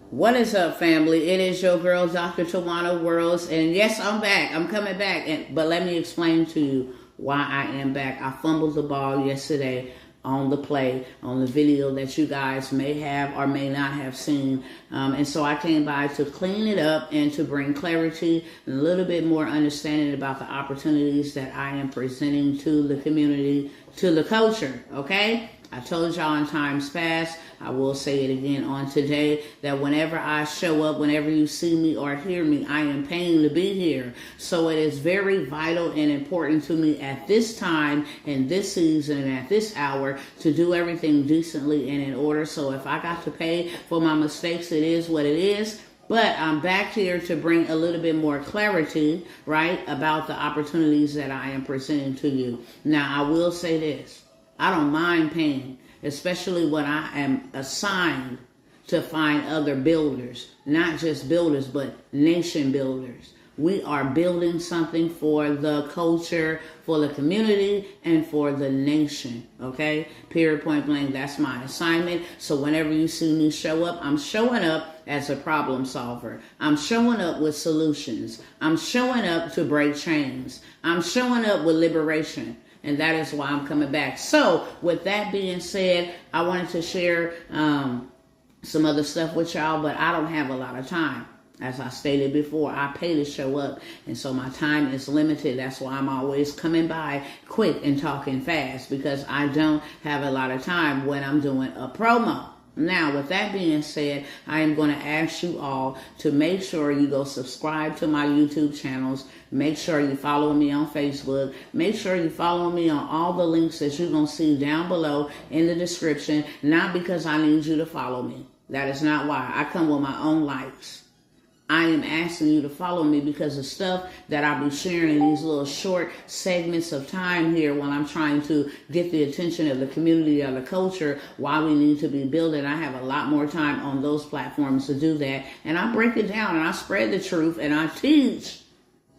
What is up, family? It is your girl, Dr. Tawana Worlds, and yes, I'm back. I'm coming back, but let me explain to you why I am back. I fumbled the ball yesterday on the play, on the video that you guys may have or may not have seen, and so I came by to clean it up and to bring clarity and a little bit more understanding about the opportunities that I am presenting to the community, to the culture, okay? I told y'all in times past, I will say it again on today, that whenever I show up, whenever you see me or hear me, I am paying to be here. So it is very vital and important to me at this time, in this season, and at this hour, to do everything decently and in order. So if I got to pay for my mistakes, it is what it is. But I'm back here to bring a little bit more clarity, right, about the opportunities that I am presenting to you. Now, I will say this. I don't mind paying, especially when I am assigned to find other builders, not just builders, but nation builders. We are building something for the culture, for the community, and for the nation, okay? Period, point blank, that's my assignment. So whenever you see me show up, I'm showing up as a problem solver. I'm showing up with solutions. I'm showing up to break chains. I'm showing up with liberation. And that is why I'm coming back. So with that being said, I wanted to share some other stuff with y'all, but I don't have a lot of time. As I stated before, I pay to show up, and so my time is limited. That's why I'm always coming by quick and talking fast, because I don't have a lot of time when I'm doing a promo. Now, with that being said, I am going to ask you all to make sure you go subscribe to my YouTube channels. Make sure you follow me on Facebook. Make sure you follow me on all the links that you're going to see down below in the description. Not because I need you to follow me. That is not why. I come with my own likes. I am asking you to follow me because of stuff that I'll be sharing in these little short segments of time here while I'm trying to get the attention of the community or the culture, why we need to be building. I have a lot more time on those platforms to do that. And I break it down and I spread the truth and I teach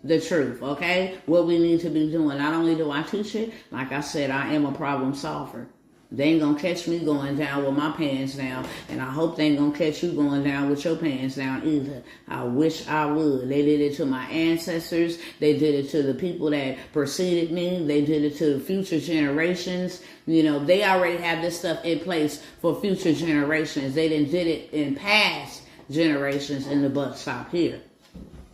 the truth, okay? What we need to be doing. Not only do I teach it, like I said, I am a problem solver. They ain't gonna catch me going down with my pants down, and I hope they ain't gonna catch you going down with your pants down either. I wish I would. They did it to my ancestors. They did it to the people that preceded me. They did it to the future generations. You know, they already have this stuff in place for future generations. They didn't did it in past generations, and the buck stopped here.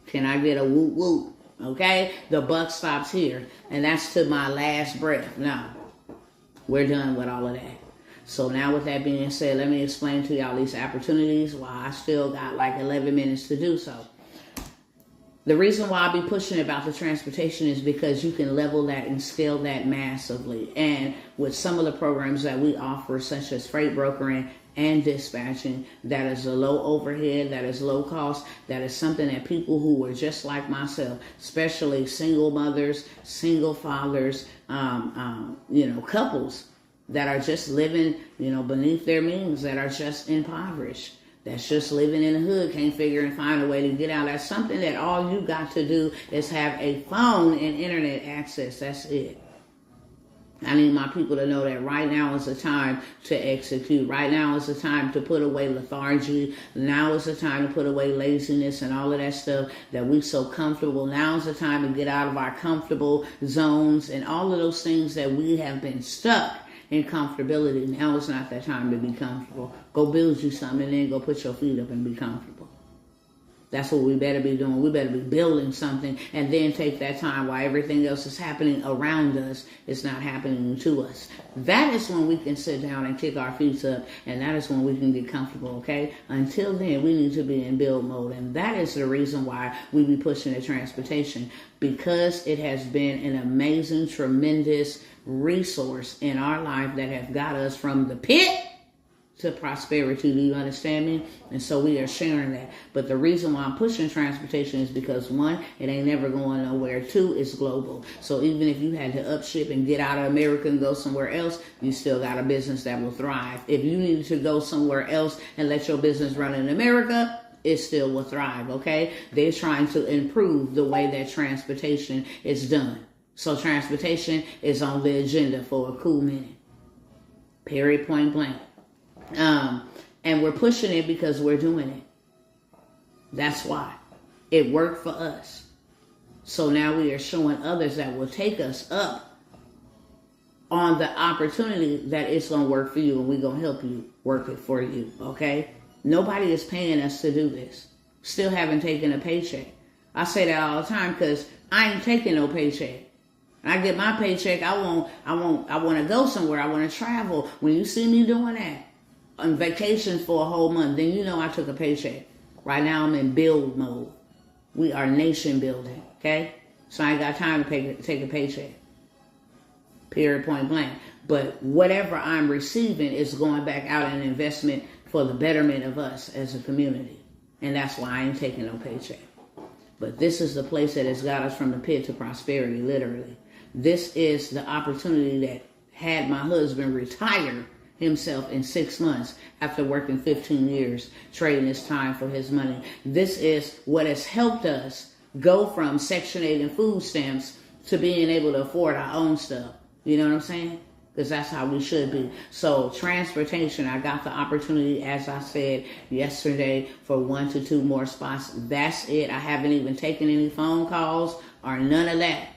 Can I get a whoop whoop? Okay? The buck stops here, and that's to my last breath. Now, we're done with all of that. So now with that being said, let me explain to y'all these opportunities while I still got like 11 minutes to do so. The reason why I be pushing about the transportation is because you can level that and scale that massively. And with some of the programs that we offer, such as freight brokering and dispatching, that is a low overhead, that is low cost, that is something that people who are just like myself, especially single mothers, single fathers, couples that are just living, beneath their means, that are just impoverished, that's just living in the hood, can't figure and find a way to get out. That's something that all you got to do is have a phone and internet access. That's it. I need my people to know that right now is the time to execute. Right now is the time to put away lethargy. Now is the time to put away laziness and all of that stuff that we so comfortable. Now is the time to get out of our comfortable zones and all of those things that we have been stuck in comfortability. Now is not that time to be comfortable. Go build you something and then go put your feet up and be comfortable. That's what we better be doing. We better be building something and then take that time while everything else is happening around us. It's not happening to us. That is when we can sit down and kick our feet up, and that is when we can get comfortable, okay? Until then, we need to be in build mode, and that is the reason why we be pushing the transportation, because it has been an amazing, tremendous resource in our life that has got us from the pit to prosperity. Do you understand me? And so we are sharing that. But the reason why I'm pushing transportation is because, one, it ain't never going nowhere. Two, it's global. So even if you had to upship and get out of America and go somewhere else, you still got a business that will thrive. If you needed to go somewhere else and let your business run in America, it still will thrive, okay? They're trying to improve the way that transportation is done. So transportation is on the agenda for a cool minute. Period, point blank. And we're pushing it because we're doing it. That's why. It worked for us. So now we are showing others that will take us up on the opportunity that it's going to work for you, and we're going to help you work it for you, okay? Nobody is paying us to do this. Still haven't taken a paycheck. I say that all the time because I ain't taking no paycheck. When I get my paycheck, I want to go somewhere. I want to travel. When you see me doing that on vacations for a whole month, then you know I took a paycheck. Right now I'm in build mode. We are nation building, okay? So I ain't got time to take a paycheck. Period, point blank. But whatever I'm receiving is going back out in investment for the betterment of us as a community. And that's why I ain't taking no paycheck. But this is the place that has got us from the pit to prosperity, literally. This is the opportunity that had my husband retire himself in 6 months after working 15 years, trading his time for his money. This is what has helped us go from Section 8 and food stamps to being able to afford our own stuff. You know what I'm saying? Because that's how we should be. So transportation, I got the opportunity, as I said yesterday, for 1 to 2 more spots. That's it. I haven't even taken any phone calls or none of that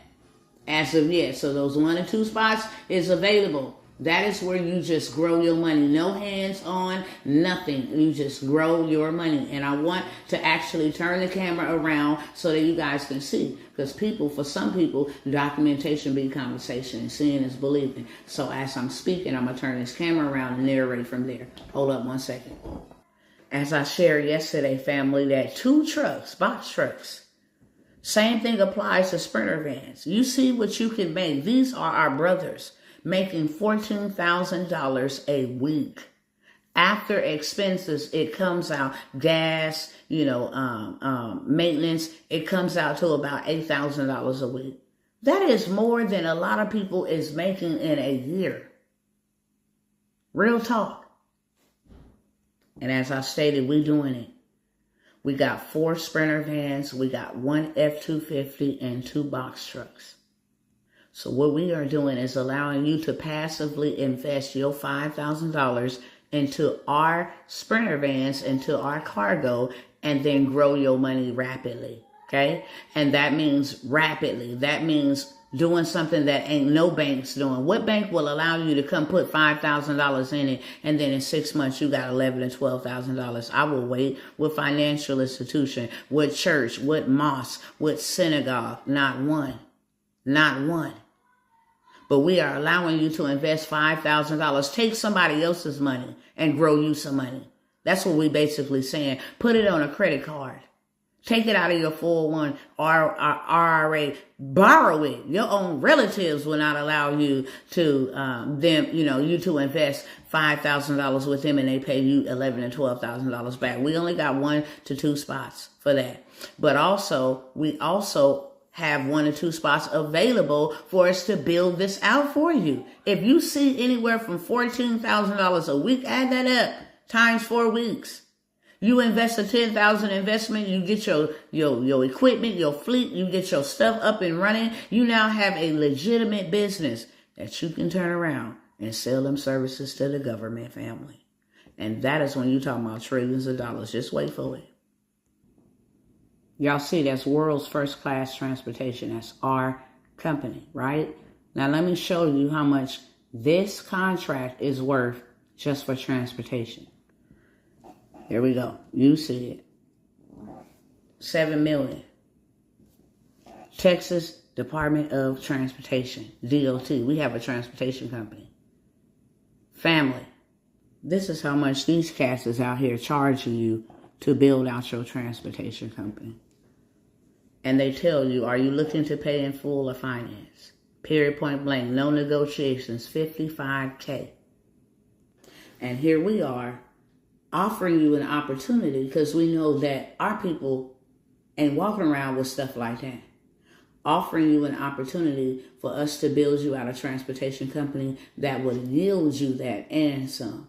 as of yet. So those 1 or 2 spots is available. That is where you just grow your money. No hands on, nothing. You just grow your money. And I want to actually turn the camera around so that you guys can see. Because for some people, documentation be conversation and seeing is believing. So as I'm speaking, I'm going to turn this camera around and narrate from there. Hold up 1 second. As I shared yesterday, family, that 2 trucks, box trucks, same thing applies to Sprinter vans. You see what you can make. These are our brothers making $14,000 a week. After expenses, it comes out gas, maintenance. It comes out to about $8,000 a week. That is more than a lot of people is making in a year. Real talk. And as I stated, we're doing it. We got 4 Sprinter vans. We got 1 F-250 and 2 box trucks. So what we are doing is allowing you to passively invest your $5,000 into our Sprinter vans, into our cargo, and then grow your money rapidly, okay? And that means rapidly. That means doing something that ain't no bank's doing. What bank will allow you to come put $5,000 in it, and then in 6 months you got $11,000 and $12,000? I will wait. With financial institution, with church, with mosque, with synagogue, not one. Not one. But we are allowing you to invest $5,000. Take somebody else's money and grow you some money. That's what we basically saying. Put it on a credit card. Take it out of your 401 IRA. Borrow it. Your own relatives will not allow you to you to invest $5,000 with them, and they pay you $11,000 and $12,000 back. We only got 1 to 2 spots for that. But we also have 1 or 2 spots available for us to build this out for you. If you see anywhere from $14,000 a week, add that up times 4 weeks. You invest a $10,000 investment, you get your equipment, your fleet, you get your stuff up and running. You now have a legitimate business that you can turn around and sell them services to the government, family. And that is when you talk about trillions of dollars. Just wait for it. Y'all see, that's world's first class transportation. That's our company, right? Now let me show you how much this contract is worth just for transportation. Here we go. You see it. $7 million. Texas Department of Transportation, DOT. We have a transportation company. Family. This is how much these cats is out here charging you to build out your transportation company. And they tell you, are you looking to pay in full or finance? Period, point blank. No negotiations. $55K. And here we are offering you an opportunity, because we know that our people ain't walking around with stuff like that. Offering you an opportunity for us to build you out a transportation company that will yield you that and some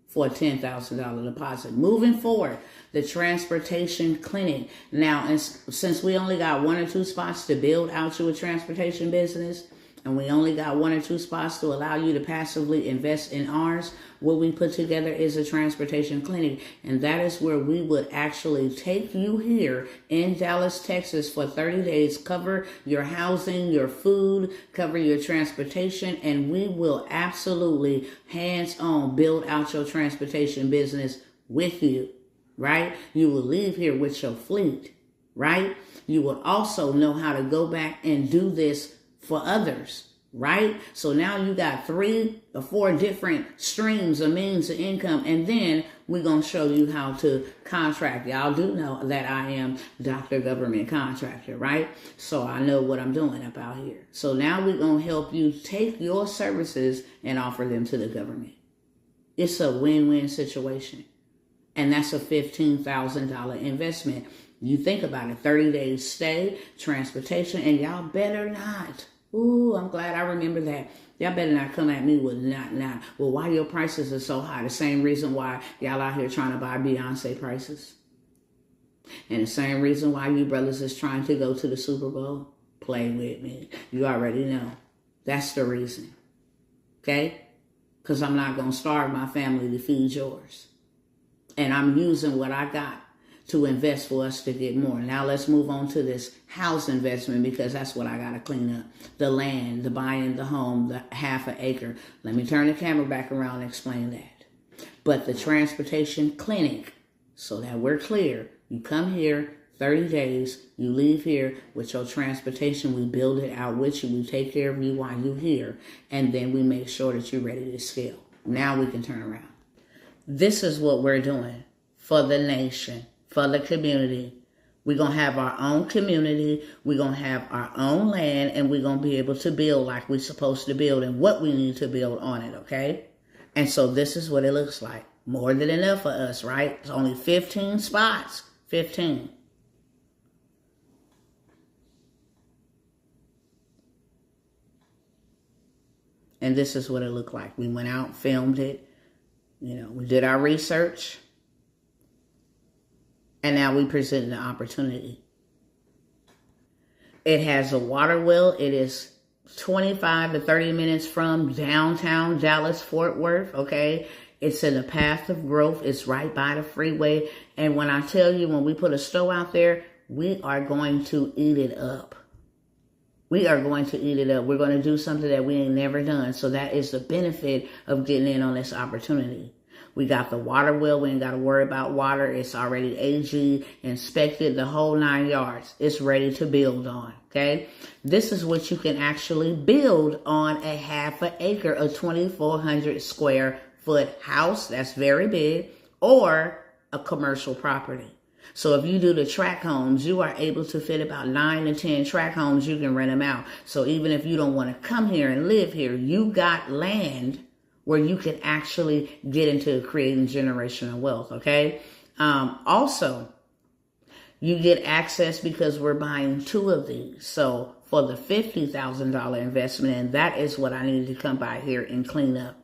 for a $10,000 deposit. Moving forward, the transportation clinic. Now, and since we only got 1 or 2 spots to build out your transportation business, and we only got 1 or 2 spots to allow you to passively invest in ours, what we put together is a transportation clinic. And that is where we would actually take you here in Dallas, Texas for 30 days, cover your housing, your food, cover your transportation, and we will absolutely hands-on build out your transportation business with you, right? You will leave here with your fleet, right? You will also know how to go back and do this for others, right? So now you got 3 or 4 different streams of means of income, and then we're going to show you how to contract. Y'all do know that I am Dr. Government Contractor, right? So I know what I'm doing up out here. So now we're going to help you take your services and offer them to the government. It's a win-win situation. And that's a $15,000 investment. You think about it, 30 days stay, transportation, and y'all better not. Ooh, I'm glad I remember that. Y'all better not come at me with not. Well, why your prices are so high? The same reason why y'all out here trying to buy Beyonce prices. And the same reason why you brothers is trying to go to the Super Bowl. Play with me. You already know. That's the reason. Okay? Because I'm not going to starve my family to feed yours. And I'm using what I got to invest for us to get more. Now let's move on to this house investment, because that's what I got to clean up. The land, the buying the home, the half an acre. Let me turn the camera back around and explain that. But the transportation clinic, so that we're clear, you come here 30 days, you leave here with your transportation, we build it out with you, we take care of you while you're here, and then we make sure that you're ready to scale. Now we can turn around. This is what we're doing for the nation, for the community. We're going to have our own community. We're going to have our own land, and we're going to be able to build like we're supposed to build and what we need to build on it, okay? And so this is what it looks like. More than enough for us, right? It's only 15 spots. 15. And this is what it looked like. We went out, filmed it. You know, we did our research, and now we present the opportunity. It has a water well. It is 25 to 30 minutes from downtown Dallas, Fort Worth, okay? It's in the path of growth. It's right by the freeway. And when I tell you, when we put a stove out there, we are going to eat it up. We are going to eat it up. We're going to do something that we ain't never done. So that is the benefit of getting in on this opportunity. We got the water well. We ain't got to worry about water. It's already AG inspected, the whole 9 yards. It's ready to build on, okay? This is what you can actually build on a half an acre, a 2,400 square foot house. That's very big, or a commercial property. So if you do the tract homes, you are able to fit about 9 to 10 tract homes. You can rent them out. So even if you don't want to come here and live here, you got land where you can actually get into creating generational wealth, okay? Also, you get access because we're buying 2 of these. So for the $50,000 investment, and that is what I need to come by here and clean up.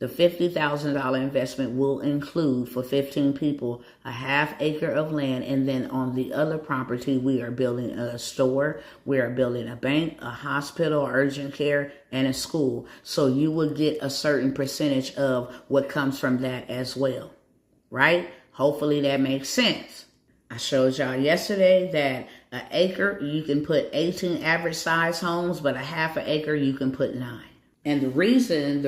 The $50,000 investment will include, for 15 people, a half acre of land. And then on the other property, we are building a store. We are building a bank, a hospital, urgent care, and a school. So you will get a certain percentage of what comes from that as well, right? Hopefully that makes sense. I showed y'all yesterday that an acre, you can put 18 average size homes, but a half an acre, you can put 9. And the reason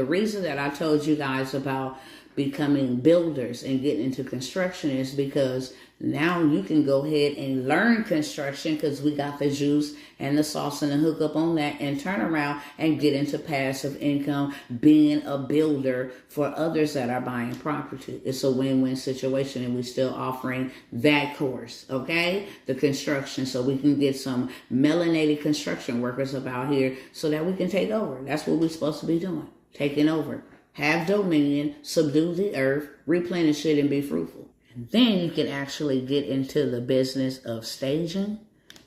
that I told you guys about becoming builders and getting into construction is because now you can go ahead and learn construction, because we got the juice and the sauce and the hookup on that, and turn around and get into passive income, being a builder for others that are buying property. It's a win-win situation, and we're still offering that course, okay? The construction, so we can get some melanated construction workers about here so that we can take over. That's what we're supposed to be doing, taking over. Have dominion, subdue the earth, replenish it, and be fruitful. And then you can actually get into the business of staging,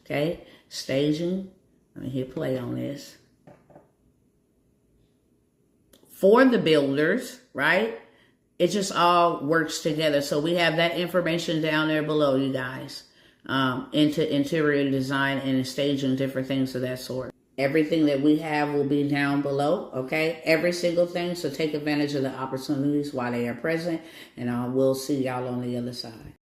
okay? Staging. Let me hit play on this. For the builders, right? It just all works together. So we have that information down there below, you guys, into interior design and staging, different things of that sort. Everything that we have will be down below, okay? Every single thing. So take advantage of the opportunities while they are present. And I will see y'all on the other side.